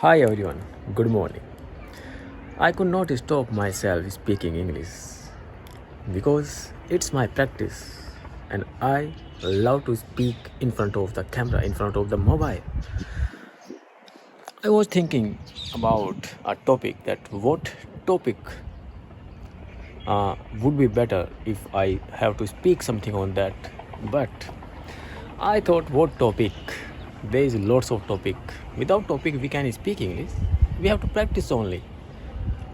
Hi everyone, good morning. I could not stop myself speaking English because it's my practice and I love to speak in front of the camera, in front of the mobile. I was thinking about a topic that what topic would be better if I have to speak something on that. But I thought what topic? There is lots of topic. Without topic we can speak English. We have to practice only.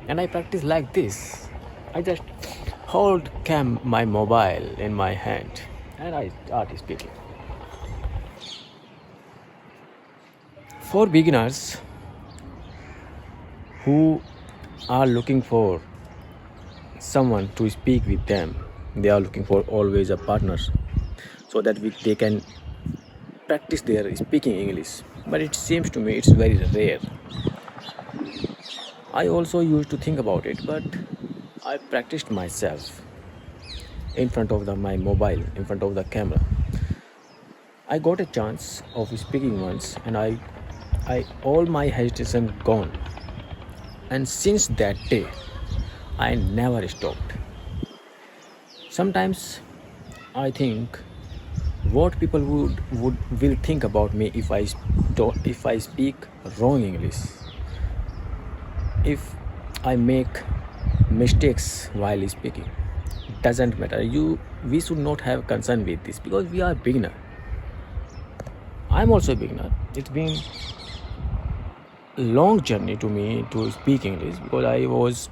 And I practice like this. I just hold my mobile in my hand and I start speaking. For beginners who are looking for someone to speak with them, they are looking for always a partner so that they can practice their speaking English. But it seems to me it's very rare. I also used to think about it, but I practiced myself in front of my mobile, in front of the camera. I got a chance of speaking once, and I all my hesitation gone. And since that day, I never stopped. Sometimes I think what people would will think about me if I speak wrong English, if I make mistakes while speaking. Doesn't matter. We should not have concern with this because we are beginner. I'm also a beginner. It's been a long journey to me to speak English because I was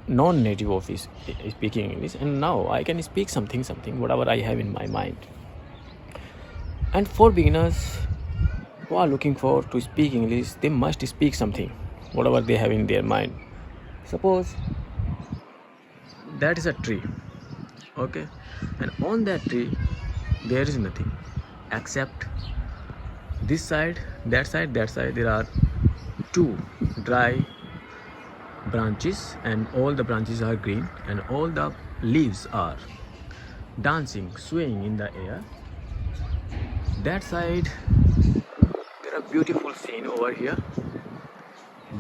non-native of speaking English, and now I can speak something whatever I have in my mind. And for beginners who are looking for to speak English, they must speak something whatever they have in their mind. Suppose that is a tree, okay, and on that tree there is nothing except this side, that side, that side. There are two dry branches, and all the branches are green, and all the leaves are dancing, swaying in the air. That side, there are beautiful scene over here,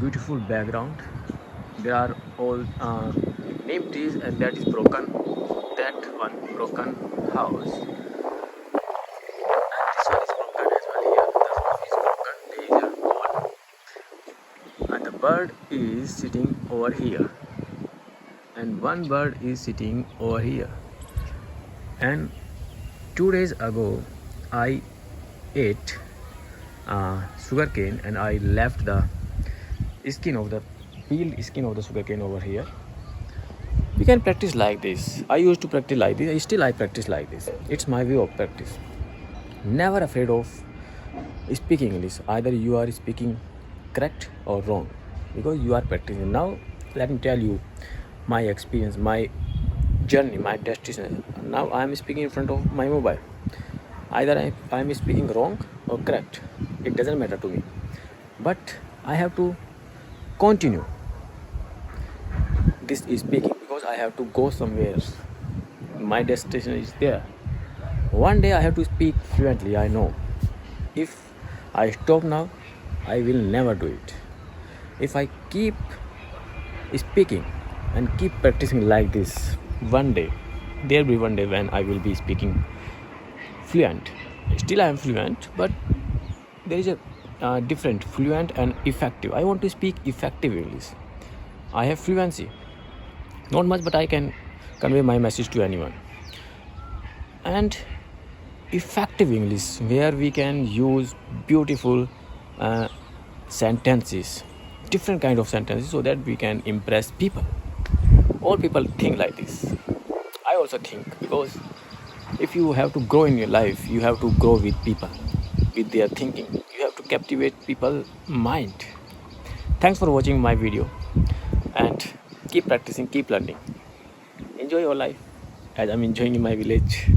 beautiful background. There are all neem trees, and that is broken. That one broken house. This one is broken as well here. The roof is broken. There is a wall. And the bird is sitting over here. And one bird is sitting over here. And 2 days ago, I ate sugarcane and I left the peeled skin of the sugarcane over here. We can practice like this. I used to practice like this. Still I practice like this. It's my way of practice. Never afraid of speaking English. Either you are speaking correct or wrong because you are practicing. Now let me tell you my experience, my journey, my destination. Now I am speaking in front of my mobile. Either I am speaking wrong or correct. It doesn't matter to me. But I have to continue this speaking because I have to go somewhere. My destination is there. One day I have to speak fluently, I know. If I stop now, I will never do it. If I keep speaking and keep practicing like this, one day, there will be one day when I will be speaking fluent. Still I am fluent, but there is a different fluent and effective. I want to speak effective English. I have fluency, not much, but I can convey my message to anyone. And effective English, where we can use beautiful sentences, different kind of sentences, so that we can impress people. All people think like this. I also think, because if you have to grow in your life, you have to grow with people, with their thinking. You have to captivate people's mind. Thanks for watching my video, and keep practicing, keep learning. Enjoy your life as I'm enjoying in my village.